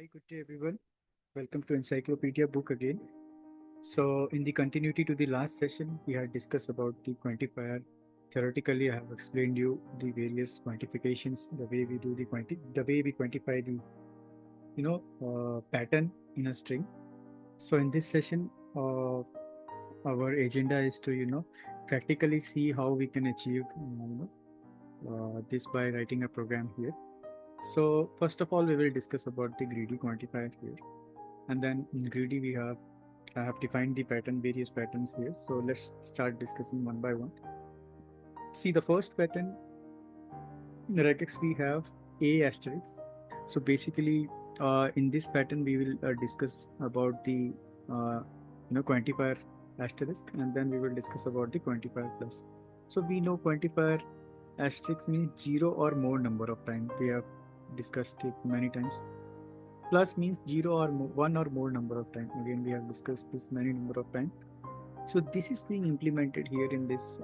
Hi, good day everyone. Welcome to Encyclopedia Book again. So, in the continuity to the last session, we had discussed about the quantifier. Theoretically, I have explained you the various quantifications, the way we do the way we quantify the pattern in a string. So, in this session, our agenda is to practically see how we can achieve this by writing a program here. So, first of all, we will discuss about the greedy quantifier here. And then in greedy, I have defined the various patterns here. So let's start discussing one by one. See the first pattern, in regex we have A asterisk. So basically, in this pattern, we will discuss about the quantifier asterisk, and then we will discuss about the quantifier plus. So we know quantifier asterisk means zero or more number of times. We have discussed it many times. Plus means zero or more, one or more number of time. Again, we have discussed this many number of time. So this is being implemented here in this,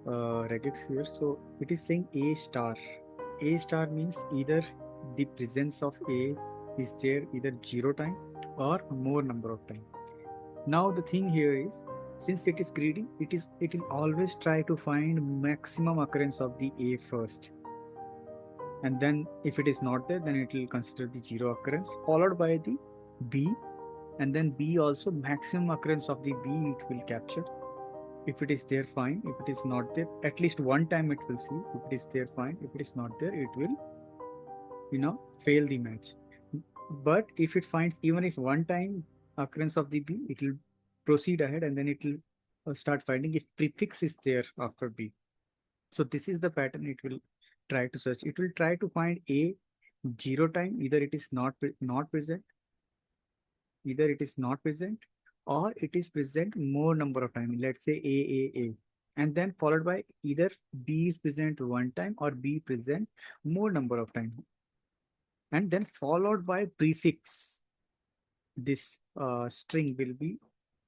regex here. So it is saying A star. A star means either the presence of A is there either zero time or more number of time. Now the thing here is, since it is greedy, it will always try to find maximum occurrence of the A first. And then if it is not there, then it will consider the zero occurrence followed by the B, and then B also maximum occurrence of the B it will capture. If it is there, fine. If it is not there, at least one time it will see. If it is there, fine. If it is not there, it will fail the match. But if it finds even if one time occurrence of the B, it will proceed ahead, and then it will start finding if prefix is there after B. So this is the pattern it will try to search. It will try to find A zero time, either it is not present, either it is not present, or it is present more number of time. Let's say A, and then followed by either B is present one time or B present more number of time, and then followed by prefix. This string will be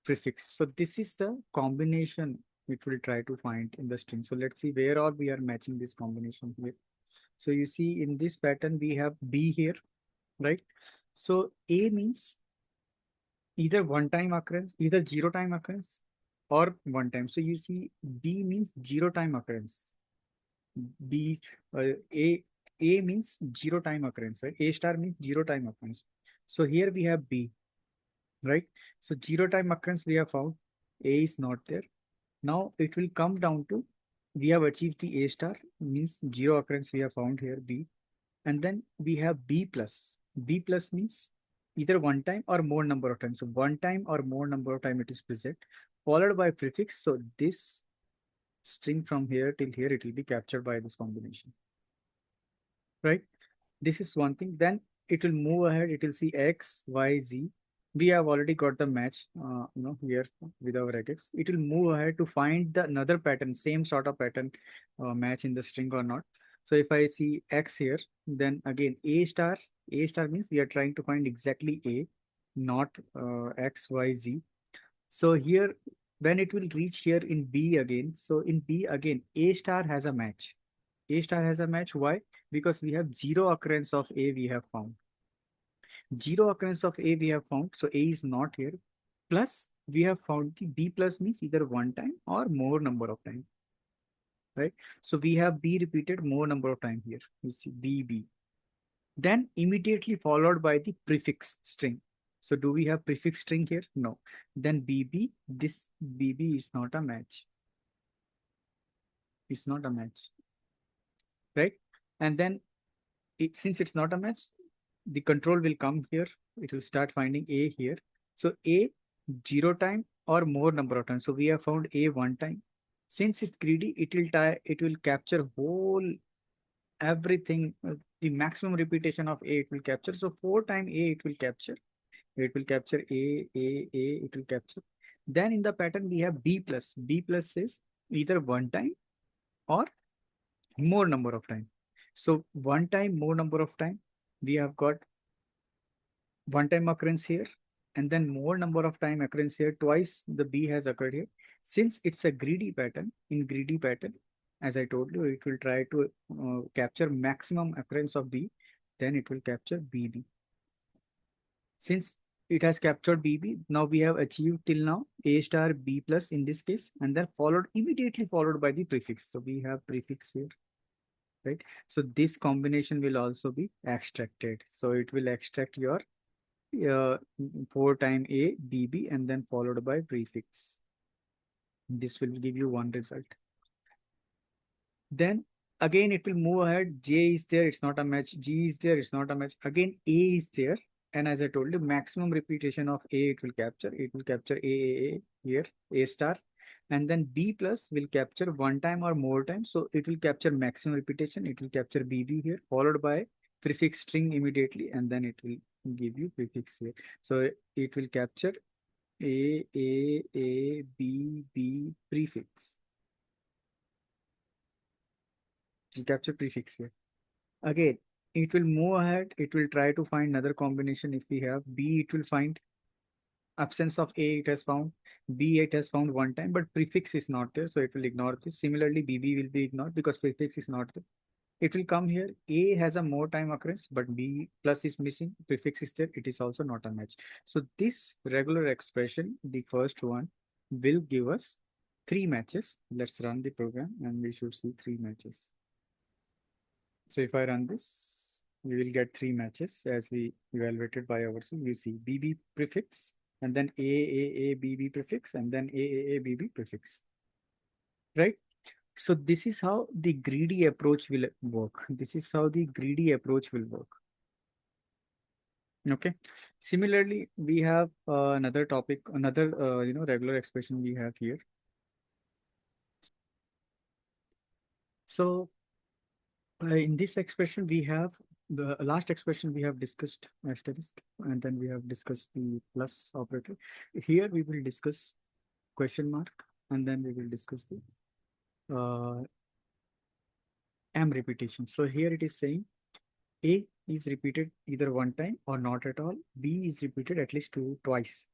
prefix. So this is the combination it will try to find in the string. So let's see where all we are matching this combination with. So you see in this pattern, we have B here, right? So A means either one time occurrence, either zero time occurrence or one time. So you see B means zero time occurrence. B, A, A means zero time occurrence, right? A star means zero time occurrence. So here we have B, right? So zero time occurrence we have found. A is not there. Now it will come down to, we have achieved the A star, means zero occurrence we have found here, B. And then we have B plus. B plus means either one time or more number of times. So one time or more number of time it is present, followed by prefix. So this string from here till here, it will be captured by this combination, right? This is one thing. Then it will move ahead. It will see X, Y, Z. We have already got the match, here with our regex. It will move ahead to find the another pattern, same sort of pattern, match in the string or not. So if I see X here, then again A star. A star means we are trying to find exactly A, not X, Y, Z. So here, when it will reach here in B again, so in B again, A star has a match. A star has a match. Why? Because we have zero occurrence of A we have found. Zero occurrence of A we have found. So A is not here. Plus we have found the B plus means either one time or more number of time. Right? So we have B repeated more number of time here. You see B. Then immediately followed by the prefix string. So do we have prefix string here? No. Then BB, this BB is not a match. It's not a match. Right? And then since it's not a match, the control will come here. It will start finding A here. So A zero time or more number of times. So we have found A one time. Since it's greedy, it will capture whole everything, the maximum repetition of A it will capture. So four time A it will capture. It will capture A, it will capture. Then in the pattern we have B plus. B plus is either one time or more number of time. So one time, more number of time, we have got one time occurrence here, and then more number of time occurrence here. Twice the B has occurred here. Since it's a greedy pattern, in greedy pattern, as I told you, it will try to capture maximum occurrence of B, then it will capture BB. Since it has captured BB, now we have achieved till now A star B plus in this case, and then immediately followed by the prefix. So we have prefix here, right? So this combination will also be extracted. So it will extract your 4 time A BB and then followed by prefix. This will give you one result. Then again it will move ahead. J is there, it's not a match. G is there, it's not a match. Again A is there, and as I told you, maximum repetition of A it will capture. It will capture A here, A star, and then B plus will capture one time or more times. So it will capture maximum repetition. It will capture BB here, followed by prefix string immediately, and then it will give you prefix here. So it will capture A B prefix. It will capture prefix here. Again, it will move ahead. It will try to find another combination. If we have B, it will find absence of A, it has found. B, it has found one time, but prefix is not there. So it will ignore this. Similarly, BB will be ignored because prefix is not there. It will come here. A has a more time occurrence, but B plus is missing. Prefix is there. It is also not a match. So this regular expression, the first one, will give us 3 matches. Let's run the program and we should see 3 matches. So if I run this, we will get 3 matches as we evaluated by ourselves. You see BB prefix and then AAABB prefix and then AAABB prefix, right? So this is how the greedy approach will work. This is how the greedy approach will work. Okay. Similarly, we have another topic, another regular expression we have here. So in this expression, we have the last expression we have discussed asterisk, and then we have discussed the plus operator. Here we will discuss question mark, and then we will discuss the am repetition. So here it is saying A is repeated either one time or not at all. B is repeated at least twice.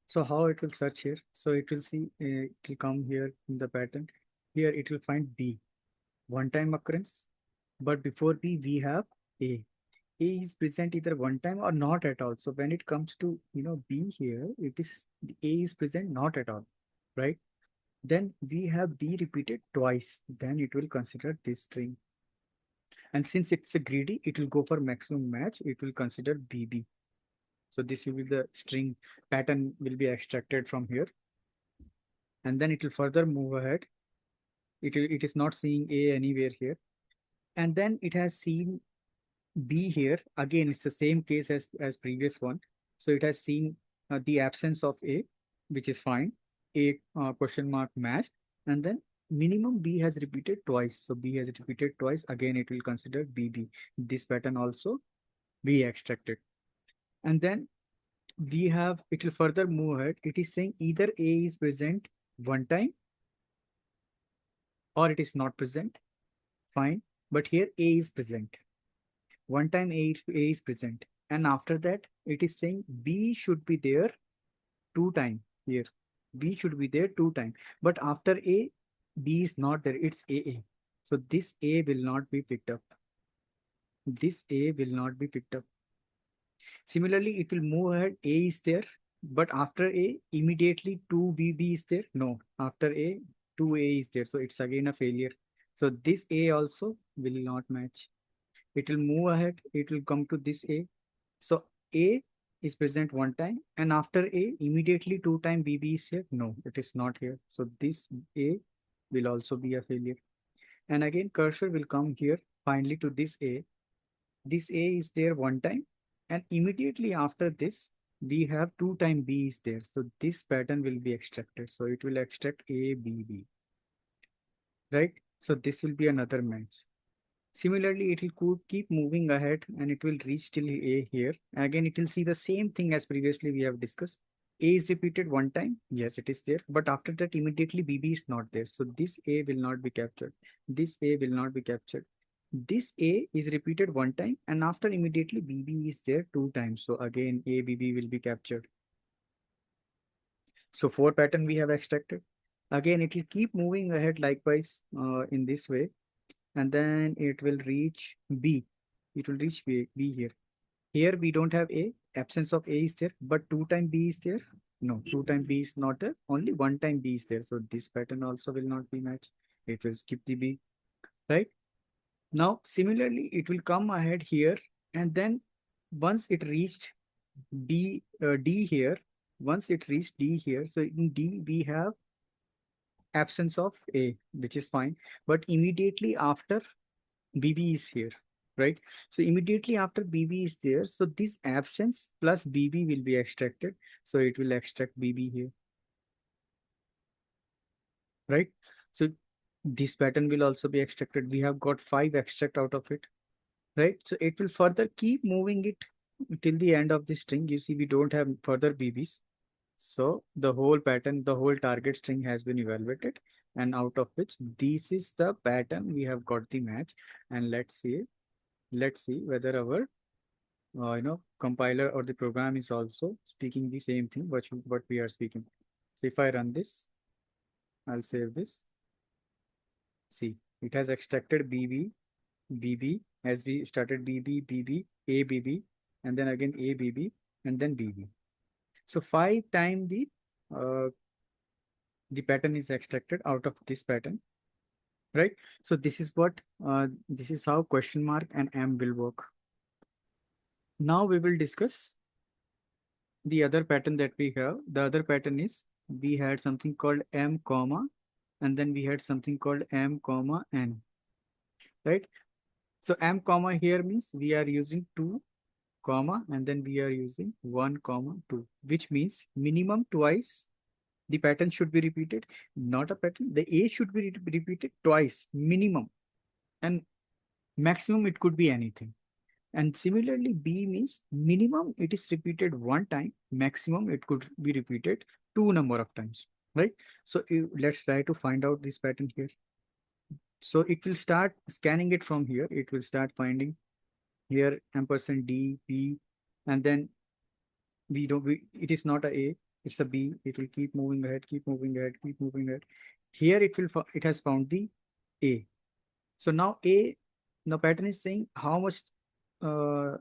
So how it will search here? So it will see, it will come here in the pattern. Here it will find B, one time occurrence. But before B, we have A. A is present either one time or not at all. So when it comes to, B here, it is A is present not at all, right? Then we have B repeated twice. Then it will consider this string. And since it's a greedy, it will go for maximum match. It will consider BB. So this will be the string pattern will be extracted from here. And then it will further move ahead. It is not seeing A anywhere here. And then it has seen B here. Again, it's the same case as previous one. So it has seen the absence of A, which is fine. A question mark matched. And then minimum B has repeated twice. So B has repeated twice. Again, it will consider BB. This pattern also be extracted. And then we have, it will further move ahead. It is saying either A is present one time or it is not present. Fine. But here A is present. One time A is present. And after that, it is saying B should be there 2 times here. B should be there 2 times. But after A, B is not there. It's AA. So this A will not be picked up. This A will not be picked up. Similarly, it will move ahead. A is there. But after A, immediately 2BB is there. No. After A, 2A is there. So it's again a failure. So this A also will not match. It will move ahead. It will come to this A. So A is present one time, and after A, immediately 2 times BB is here. No, it is not here. So this A will also be a failure. And again, cursor will come here finally to this A. This A is there one time, and immediately after this, we have 2 times B is there. So this pattern will be extracted. So it will extract A, B, B. Right? So this will be another match. Similarly, it will keep moving ahead and it will reach till A here. Again, it will see the same thing as previously we have discussed. A is repeated one time. Yes, it is there. But after that, immediately BB is not there. So this A will not be captured. This A will not be captured. This A is repeated one time and after immediately BB is there 2 times. So again, A, BB will be captured. So 4 pattern we have extracted. Again, it will keep moving ahead likewise in this way. And then it will reach B. It will reach B here. Here we don't have A, absence of A is there, but 2 time B is there. No, 2 time B is not there, only 1 time B is there. So this pattern also will not be matched. It will skip the B, right? Now, similarly, it will come ahead here, and then once it reached D here, once it reached D here, so in D we have absence of A, which is fine. But immediately after BB is here, right? So immediately after BB is there, so this absence plus BB will be extracted. So it will extract BB here, right? So this pattern will also be extracted. We have got 5 extract out of it, right? So it will further keep moving it till the end of the string. You see, we don't have further BBs. So the whole pattern, the whole target string has been evaluated, and out of which this is the pattern we have got the match. And let's see whether our compiler or the program is also speaking the same thing what we are speaking. So if I run this, I'll save this. See, it has extracted BB as we started BB, ABB, and then again ABB, and then BB. So 5 times uh, the pattern is extracted out of this pattern, right? So this is how question mark and M will work. Now we will discuss the other pattern that we have. The other pattern is we had something called M comma, and then we had something called M comma N, right? So M comma here means we are using 2 comma, and then we are using 1 comma 2, which means minimum twice the pattern should be repeated, not a pattern. The A should be repeated twice minimum, and maximum it could be anything. And similarly, B means minimum it is repeated 1 time, maximum it could be repeated 2 number of times, right? So let's try to find out this pattern here. So it will start scanning it from here. It will start finding here ampersand D, B, and then it is not a, it's a B. It will keep moving ahead, keep moving ahead, keep moving ahead. Here it has found the A. So now the pattern is saying how much uh,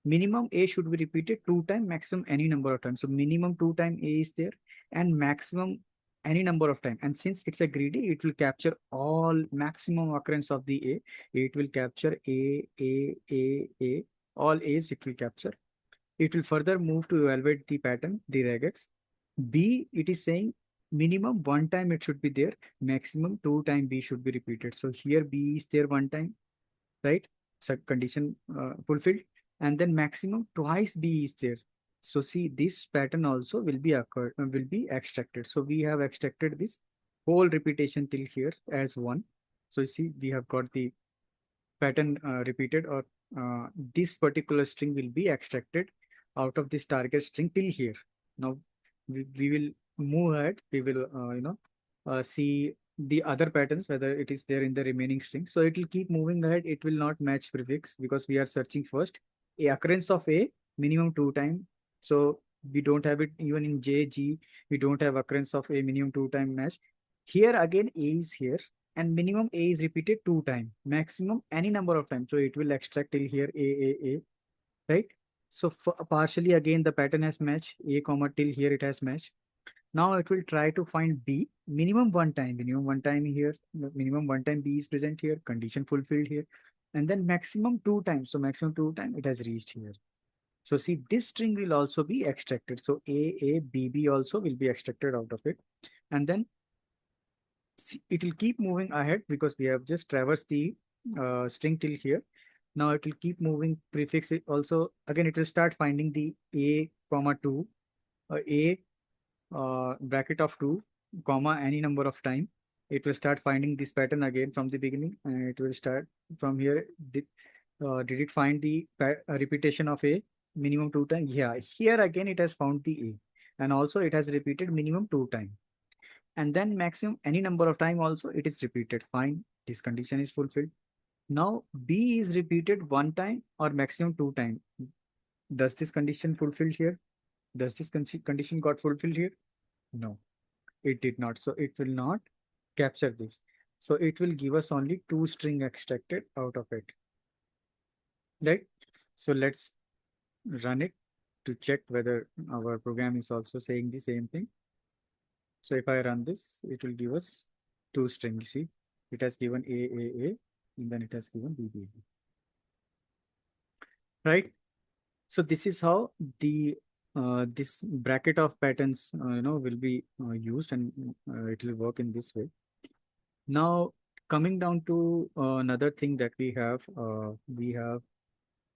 minimum A should be repeated 2 times, maximum any number of times. So minimum 2 times A is there, and maximum any number of time. And since it's a greedy, it will capture all maximum occurrence of the A. It will capture A, all A's it will capture. It will further move to evaluate the pattern, the regex. B, it is saying minimum 1 time it should be there, maximum 2 times B should be repeated. So here B is there 1 time, right? So condition fulfilled, and then maximum twice B is there. So see, this pattern also will be extracted. So we have extracted this whole repetition till here as 1. So you see, we have got the pattern repeated, or this particular string will be extracted out of this target string till here. Now we will move ahead. We will see the other patterns, whether it is there in the remaining string. So it will keep moving ahead. It will not match prefix because we are searching first a occurrence of A minimum 2 time. So we don't have it even in J, G. We don't have occurrence of A minimum 2 time match. Here again A is here, and minimum A is repeated 2 times, maximum any number of times. So it will extract till here A, right? So for partially again the pattern has matched A comma till here it has matched. Now it will try to find B minimum 1 time, here, minimum 1 time B is present here, condition fulfilled here, and then maximum 2 times. So maximum 2 times it has reached here. So see, this string will also be extracted. So B also will be extracted out of it, and then it will keep moving ahead because we have just traversed the string till here. Now it will keep moving prefix it also. Again, it will start finding the A comma 2, A bracket of 2, comma any number of time. It will start finding this pattern again from the beginning, and it will start from here. Did it find the repetition of A minimum 2 times? Yeah, here again it has found the A, and also it has repeated minimum 2 times, and then maximum any number of time also it is repeated. Fine, this condition is fulfilled. Now B is repeated 1 time or maximum 2 times. Does this condition fulfilled here? Does this condition got fulfilled here? No, it did not. So it will not capture this. So it will give us only 2 string extracted out of it, right? So let's run it to check whether our program is also saying the same thing. So if I run this, it will give us two strings. See, it has given A, and then it has given B. Right? So this is how the this bracket of patterns will be used, and it will work in this way. Now coming down to another thing that we have the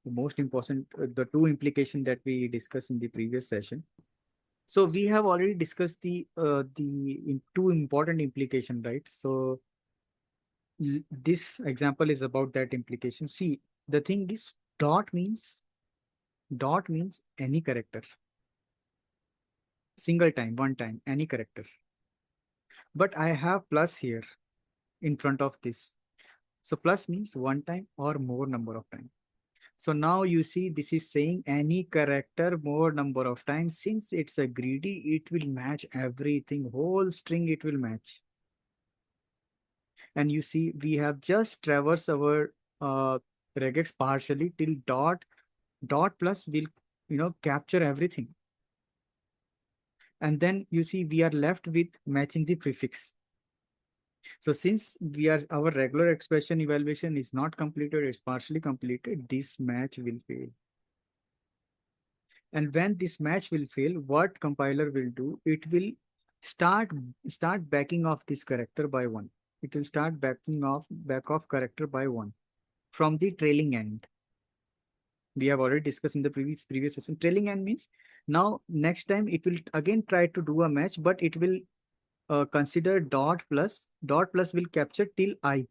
most important the two implication that we discussed in the previous session. So we have already discussed the two important implication, right? So this example is about that implication. See, the thing is dot means any character, single time, one time, any character. But I have plus here in front of this. So plus means one time or more number of time. So now you see this is saying any character more number of times. Since it's a greedy, it will match everything, whole string it will match. And you see we have just traversed our regex partially till dot plus will capture everything. And then you see we are left with matching the prefix. So since our regular expression evaluation is not completed, it's partially completed, this match will fail. And when this match will fail, what compiler will do? It will start backing off this character by one. It will start back off character by one from the trailing end. We have already discussed in the previous session. Trailing end means now next time it will again try to do a match, but it will consider dot plus. Dot plus will capture till I.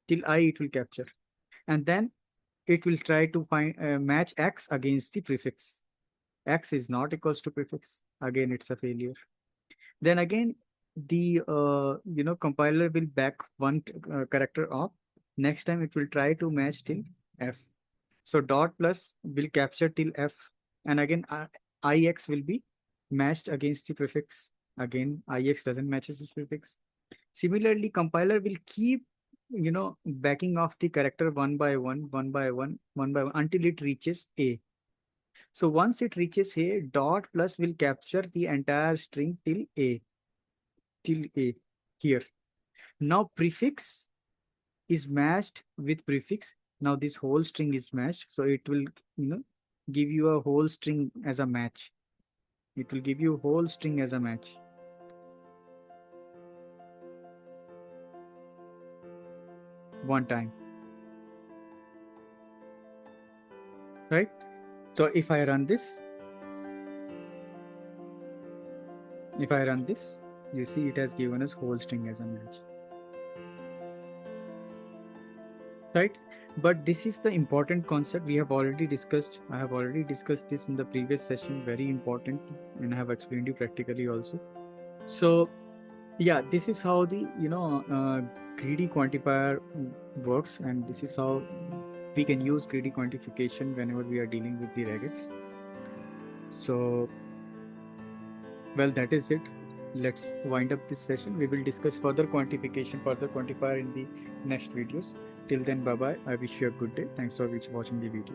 Till I it will capture, and then it will try to find match x against the prefix. X is not equals to prefix. Again, it's a failure. Then again, the compiler will back one character off. Next time it will try to match till f. So dot plus will capture till f, and again ix will be matched against the prefix. Again, ix doesn't matches this prefix. Similarly, compiler will keep backing off the character one by one, one by one, one by one until it reaches a. So once it reaches a, dot plus will capture the entire string till a here. Now prefix is matched with prefix. Now this whole string is matched. So it will, give you a whole string as a match. It will give you whole string as a match. One time. Right? So if I run this, you see it has given us whole string as a match. Right? But this is the important concept we have already discussed. I have already discussed this in the previous session, very important, and I have explained you practically also. So yeah, this is how the greedy quantifier works, and this is how we can use greedy quantification whenever we are dealing with the regex. So well, that is it. Let's wind up this session. We will discuss further quantifier in the next videos. Till then, bye bye. I wish you a good day. Thanks for watching the video.